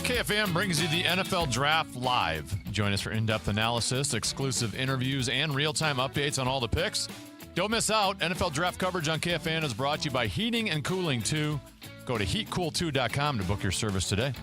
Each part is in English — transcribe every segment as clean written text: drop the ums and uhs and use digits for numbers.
KFAN brings you the NFL Draft Live. Join us for in-depth analysis, exclusive interviews, and real-time updates on all the picks. Don't miss out. NFL Draft coverage on KFAN is brought to you by Heating and Cooling 2. Go to heatcool2.com to book your service today.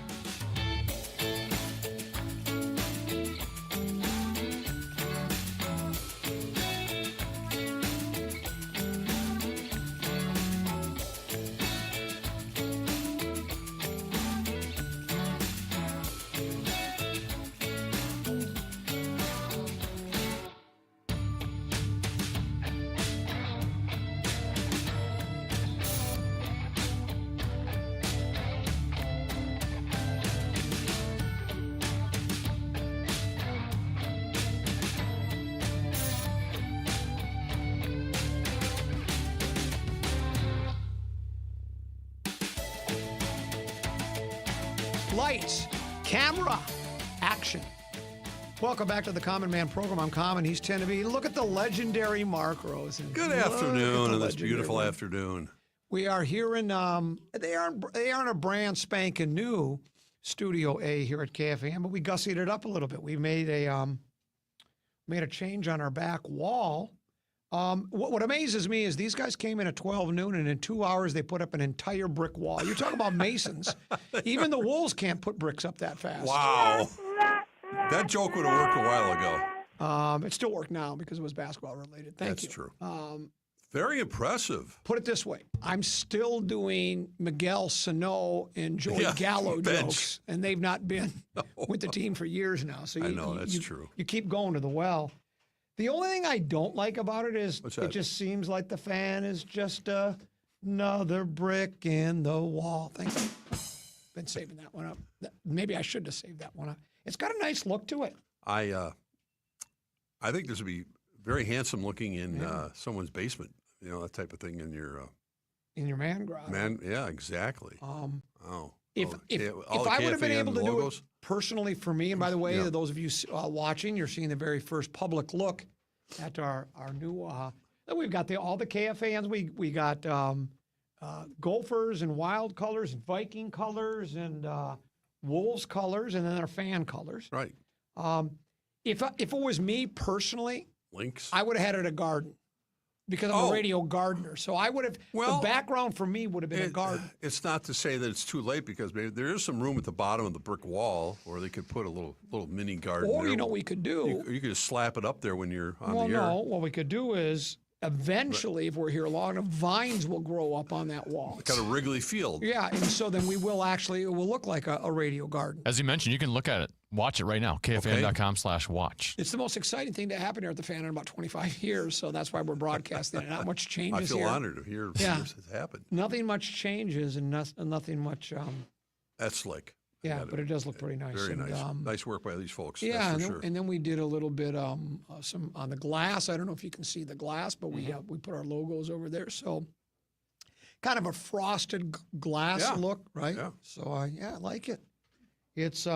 Lights, camera, action. Welcome back to the Common Man program. I'm Common. He's 10 to be. Look at the legendary Mark Rosen. Good afternoon on this beautiful afternoon. We are here in they aren't a brand spanking new Studio A here at KFAN, but we gussied it up a little bit. We made a change on our back wall. What amazes me is these guys came in at 12 noon, and in 2 hours they put up an entire brick wall. You're talking about masons. Even the Wolves can't put bricks up that fast. Wow. That joke would have worked a while ago. It still worked now because it was basketball related. Thank you. That's true. Very impressive. Put it this way. I'm still doing Miguel Sano and Joey Gallo jokes, and they've not been with the team for years now. So I know, that's true. You keep going to the well. The only thing I don't like about it is it just seems like the fan is just another brick in the wall. Thank you. Been saving that one up. Maybe I should have saved that one up. It's got a nice look to it. I think this would be very handsome looking in someone's basement. You know, that type of thing in your man garage. Yeah, exactly. If I would have been able to do it personally for me, and by the way, those of you watching, you're seeing the very first public look at our new. We've got all the KFANs. We got Gophers and Wild colors, and Viking colors, and Wolves colors, and then our fan colors. Right. If it was me personally, Lynx, I would have had it a garden. Because I'm a radio gardener. So I would have, the background for me would have been a garden. It's not to say that it's too late because maybe there is some room at the bottom of the brick wall where they could put a little mini garden or, there. you know what we could do? You could just slap it up there when you're on the air. No, what we could do is eventually, if we're here long enough, vines will grow up on that wall. Kind of Wrigley Field. Yeah, and so then it will look like a radio garden. As you mentioned, you can look at it. Watch it right now, KFAN.com/watch. It's the most exciting thing to happen here at the fan in about 25 years, so that's why we're broadcasting it. Not much changes here. I feel honored to hear this has happened. Nothing much changes and nothing much. That's slick. Yeah, but it does look pretty nice. Very nice. Nice work by these folks. Yeah, that's for sure. And then we did a little bit some on the glass. I don't know if you can see the glass, but we put our logos over there. So kind of a frosted glass look, right? Yeah. So I like it. It's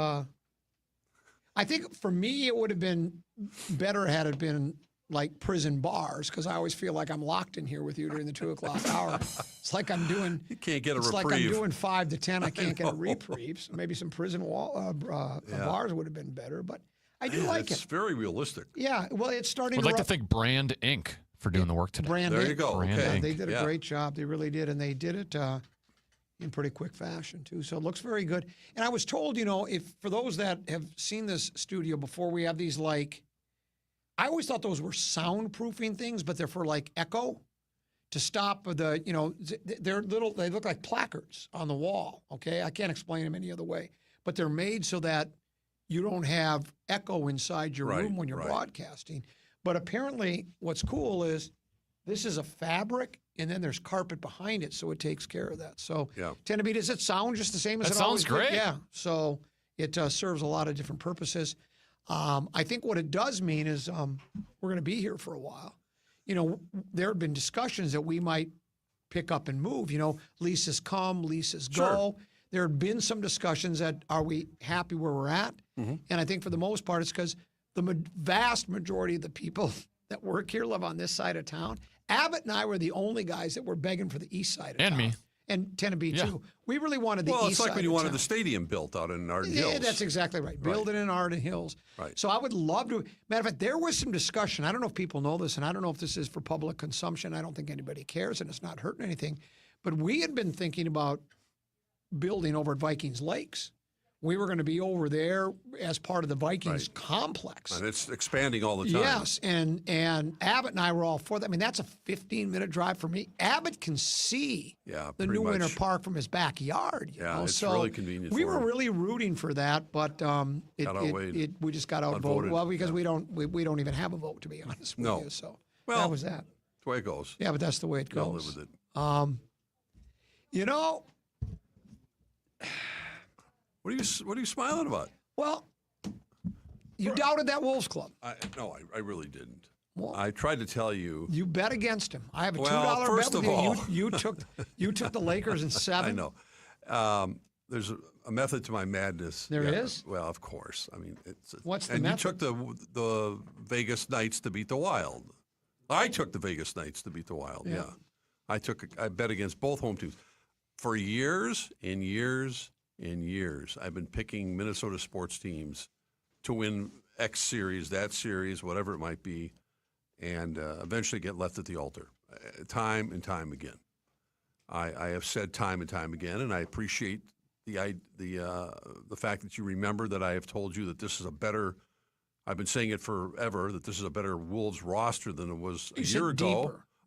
I think for me it would have been better had it been like prison bars, because I always feel like I'm locked in here with you during the 2 o'clock hour. It's like I'm doing. You can't get a reprieve. It's like I'm doing 5 to 10. I can't get a reprieve. So maybe some prison bars would have been better, but I do like it. It's very realistic. Yeah, well, it's starting. I'd like to thank Brand Inc. for doing the work today. There you go. They did a great job. They really did, and they did it in pretty quick fashion too. So it looks very good. And I was told, if for those that have seen this studio before, we have these I always thought those were soundproofing things, but they're for echo to stop the, they look like placards on the wall. Okay. I can't explain them any other way, but they're made so that you don't have echo inside your room when you're broadcasting. But apparently what's cool is this is a fabric and then there's carpet behind it. So it takes care of that. So does it sound just the same as it always did? Great. Yeah. So it serves a lot of different purposes. I think what it does mean is we're going to be here for a while. There have been discussions that we might pick up and move. Leases come, leases go. Sure. There have been some discussions that are we happy where we're at? Mm-hmm. And I think for the most part, it's because the vast majority of the people that work here live on this side of town. Abbott and I were the only guys that were begging for the east side of town. And me. and Tenby Yeah. too. We really wanted the Well, east it's like side when you of wanted town. the stadium built out in Arden Yeah, Hills. that's exactly right. Build it in Arden Hills. Right. So I would love to. Matter of fact, there was some discussion. I don't know if people know this, and I don't know if this is for public consumption. I don't think anybody cares, and it's not hurting anything. But we had been thinking about building over at Vikings Lakes. We were going to be over there as part of the Vikings complex. And it's expanding all the time. Yes, and Abbott and I were all for that. I mean, that's a 15-minute drive for me. Abbott can see Yeah, the pretty new Winter much. Park from his backyard. You Yeah, know? it's So really convenient We for were him. really rooting for that, but we just got outvoted. Outvoted, Well, because yeah. we don't even have a vote, to be honest with No. you. So Well, that was that. That's the way it goes. Yeah, but that's the way it Gotta goes. live with it. You know, What are you smiling about? well, you doubted that Wolves club. No, I really didn't. Well, I tried to tell you. You bet against him. I have a $2 Well, bet first with of you. all- You took the Lakers in 7. I know. There's a method to my madness. There There is? is. Well, of course. I mean, it's. What's the and method? you took the Vegas Knights to beat the Wild. I took the Vegas Knights to beat the Wild. Yeah. Yeah. I bet against both home teams for years and years and years. I've been picking Minnesota sports teams to win X series, that series, whatever it might be, and eventually get left at the altar, time and time again. I have said time and time again, and I appreciate the fact that you remember that I have told you that this is a better. I've been saying it forever that this is a better Wolves roster than it was a You said year ago.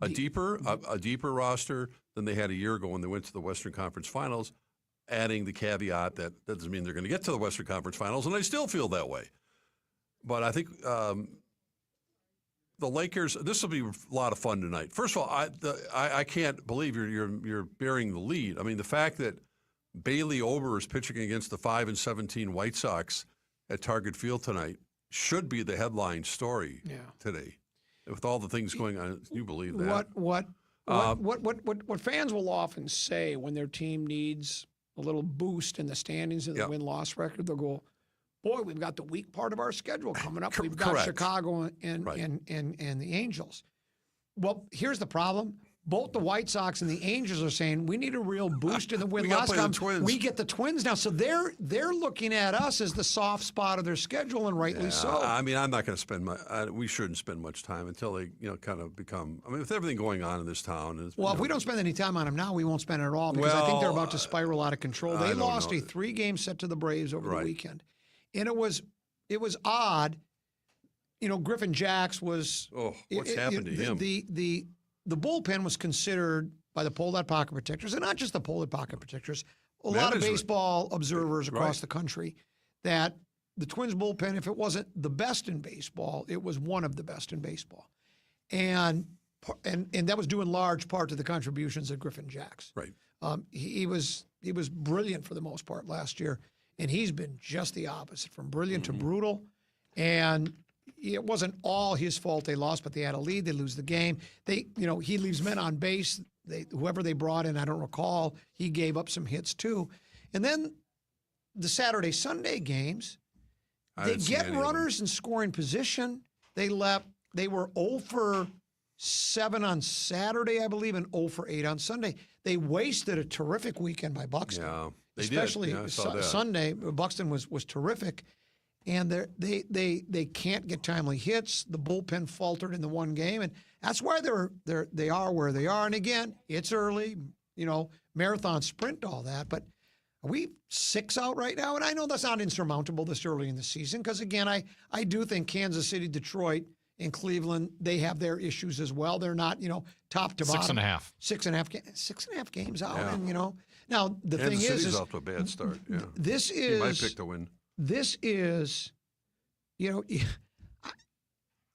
deeper. A deeper roster than they had a year ago when they went to the Western Conference Finals. Adding the caveat that doesn't mean they're going to get to the Western Conference Finals, and I still feel that way. But I think the Lakers. This will be a lot of fun tonight. First of all, I can't believe you're bearing the lead. I mean, the fact that Bailey Ober is pitching against the 5-17 White Sox at Target Field tonight should be the headline story today. With all the things going on, can you believe that? What fans will often say when their team needs a little boost in the standings of the win-loss record, they'll go, "Boy, we've got the weak part of our schedule coming up. We've got Correct. Chicago and the Angels." Well, here's the problem. Both the White Sox and the Angels are saying we need a real boost in the gotta win-loss play the column. Twins. We get the Twins now, so they're looking at us as the soft spot of their schedule, and rightly so. I mean, I'm not going to spend we shouldn't spend much time until they, kind of become. I mean, with everything going on in this town. Well, if we don't spend any time on them now, we won't spend it at all because I think they're about to Well, spiral out of control. I They don't lost know. a 3-game set to the Braves over the Right. weekend, and it was odd. Griffin Jacks was. Oh, what's happened to him? The bullpen was considered by the pulled-out pocket protectors, and not just the pulled-out pocket protectors, a lot of Management. baseball observers across Right. the country, that the Twins bullpen, if it wasn't the best in baseball, it was one of the best in baseball. And that was due in large part to the contributions of Griffin Jacks. Right. He was brilliant for the most part last year, and he's been just the opposite, from brilliant to brutal. And it wasn't all his fault they lost, but they had a lead. They lose the game. He leaves men on base. Whoever they brought in, I don't recall, he gave up some hits too. And then the Saturday-Sunday games, I they didn't see get any of them. runners in scoring position. They were 0 for 7 on Saturday, I believe, and 0 for 8 on Sunday. They wasted a terrific weekend by Buxton. Yeah, they did. Especially Yeah, I saw that. Sunday, Buxton was terrific. And they can't get timely hits. The bullpen faltered in the one game, and that's why they are where they are. And again, it's early, marathon sprint, all that. But are we 6 out right now? And I know that's not insurmountable this early in the season because, again, I do think Kansas City, Detroit, and Cleveland, they have their issues as well. They're not, top to bottom. 6.5. 6.5 games out, Yeah. and now the thing Kansas City's is off to a bad start. Yeah. this You might is. pick to win. This is,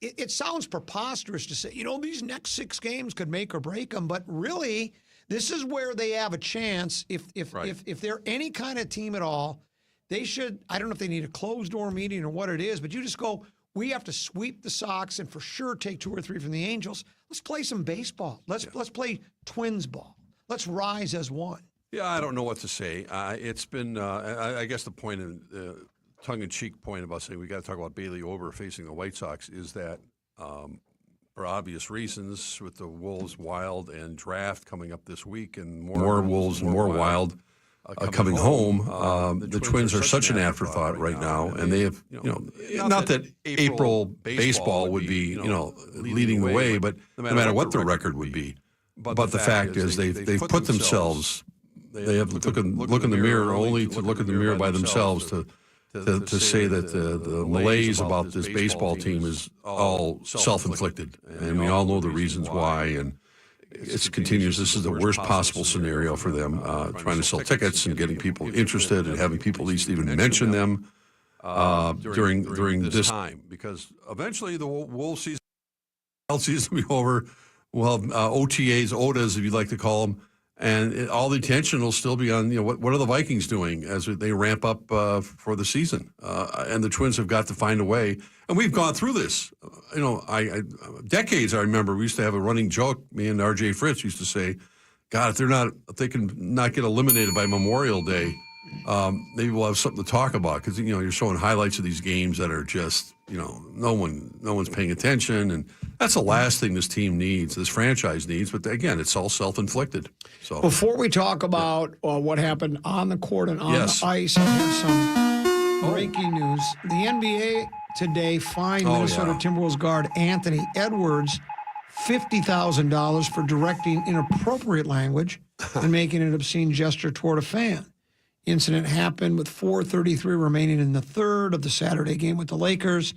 it sounds preposterous to say, these next 6 games could make or break them, but really, this is where they have a chance. If they're any kind of team at all, they should. I don't know if they need a closed door meeting or what it is, but you just go. We have to sweep the Sox and for sure take 2 or 3 from the Angels. Let's play some baseball. Let's play Twins ball. Let's rise as one. Yeah, I don't know what to say. It's been, I guess the point, tongue-in-cheek point about saying we got to talk about Bailey Ober facing the White Sox is that for obvious reasons, with the Wolves Wild and draft coming up this week, and more Wolves and more Wild coming home. The Twins are such an afterthought right now, and they have, not that April baseball would be, leading the way, but no matter what the record would be. But the fact is, they've put themselves. They have to look in the mirror, only to look in the mirror by themselves to say that the malaise about this baseball team is all self-inflicted, and we all know the reasons why. And it continues. This is the worst possible scenario for them, trying to sell tickets and getting people interested and having people at least even mention them during this time, because eventually the Wolves season will be over. We'll have OTAs, OTAs, if you'd like to call them, and all the attention will still be on, what are the Vikings doing as they ramp up for the season? And the Twins have got to find a way. And we've gone through this. Decades, I remember, we used to have a running joke, me and R.J. Fritz used to say, God, if they can not get eliminated by Memorial Day, maybe we'll have something to talk about, because, you're showing highlights of these games that are just, no one's paying attention, and that's the last thing this team needs, this franchise needs. But again, it's all self-inflicted. So before we talk about what happened on the court and on the ice, I have some breaking news. The NBA today fined Minnesota Timberwolves guard Anthony Edwards $50,000 for directing inappropriate language and making an obscene gesture toward a fan. Incident happened with 4:33 remaining in the third of the Saturday game with the Lakers.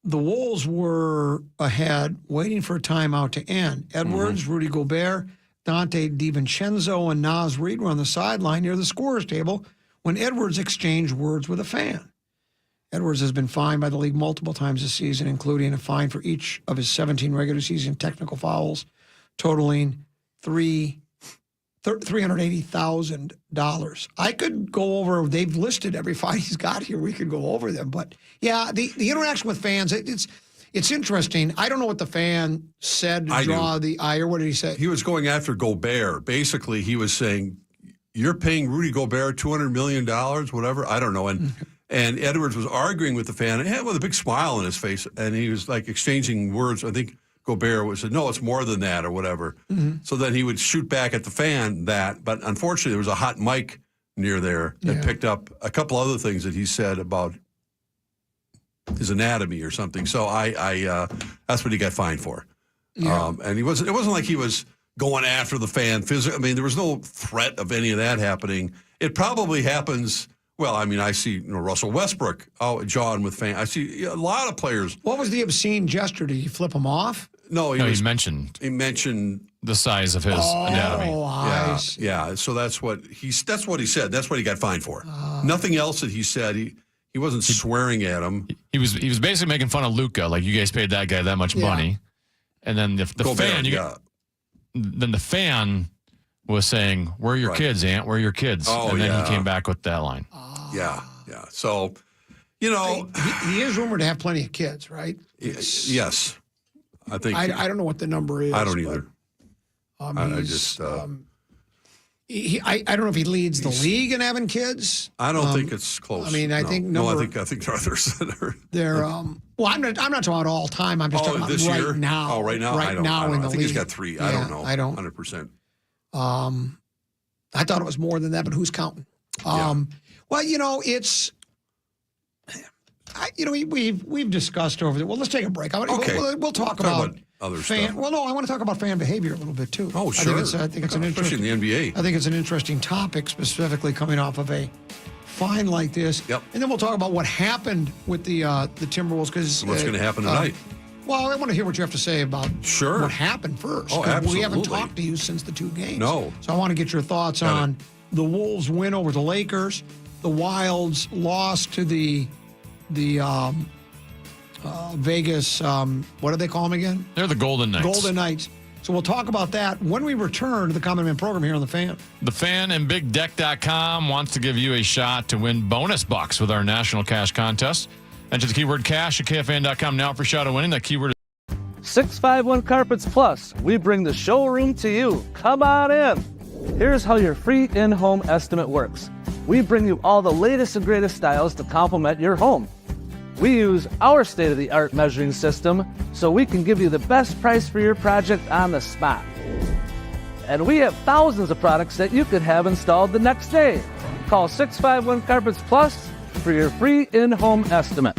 The Wolves were ahead, waiting for a timeout to end. Edwards, Rudy Gobert, Dante DiVincenzo, and Naz Reid were on the sideline near the scorer's table when Edwards exchanged words with a fan. Edwards has been fined by the league multiple times this season, including a fine for each of his 17 regular season technical fouls, totaling $380,000. I could go over, they've listed every fine he's got here. We could go over them. But, yeah, the interaction with fans, it's interesting. I don't know what the fan said to draw the ire. What did he say? He was going after Gobert. Basically, he was saying, you're paying Rudy Gobert $200 million, whatever. I don't know. And Edwards was arguing with the fan, and with a big smile on his face, and he was, like, exchanging words. I think Gobert said, no, it's more than that, or whatever. So then he would shoot back at the fan but unfortunately there was a hot mic near there that picked up a couple other things that he said about his anatomy or something. So I that's what he got fined for. And it wasn't like he was going after the fan physically. I mean, there was no threat of any of that happening. It probably happens. Well, I mean, I see Russell Westbrook jawing with fans. I see a lot of players. What was the obscene gesture? Did he flip him off? No, he mentioned the size of his anatomy. Yeah. So that's what he said. That's what he got fined for. Nothing else that he said. He wasn't swearing at him. He was basically making fun of Luka, like, you guys paid that guy that much money, and then the fan, then the fan was saying, "Where are your kids, Ant? Where are your kids?" And then he came back with that line. Yeah. So, he is rumored to have plenty of kids, right? Yes. I think I don't know what the number is. I don't either. I don't know if he leads the league in having kids. I don't think it's close. I mean, I think I think there are others that are. They're well, I'm not talking about all time. I'm just talking about this right year? now. Oh, right now. Right now in the league. I think he's got 3. I don't know. I don't. 100%. I thought it was more than that, but who's counting? Well, it's. We've discussed over there. Well, let's take a break. Okay. We'll talk about other stuff. Well, no, I want to talk about fan behavior a little bit too. Oh, sure. I think it's an interesting, especially in the NBA. I think it's an interesting topic, specifically coming off of a fine like this. Yep. And then we'll talk about what happened with the Timberwolves, because what's going to happen tonight. Well, I want to hear what you have to say about what happened first. Oh, absolutely. We haven't talked to you since the 2 games. No. So I want to get your thoughts on the Wolves' win over the Lakers, the Wild's loss to the Vegas, what do they call them again? They're the Golden Knights. Golden Knights. So we'll talk about that when we return to the Common Man program here on The Fan. The Fan and BigDeck.com wants to give you a shot to win bonus bucks with our national cash contest. Enter the keyword cash at KFAN.com now for a shot at winning. That keyword is 651 Carpets Plus. We bring the showroom to you. Come on in. Here's how your free in-home estimate works. We bring you all the latest and greatest styles to complement your home. We use our state-of-the-art measuring system so we can give you the best price for your project on the spot. And we have thousands of products that you could have installed the next day. Call 651 Carpets Plus for your free in-home estimate.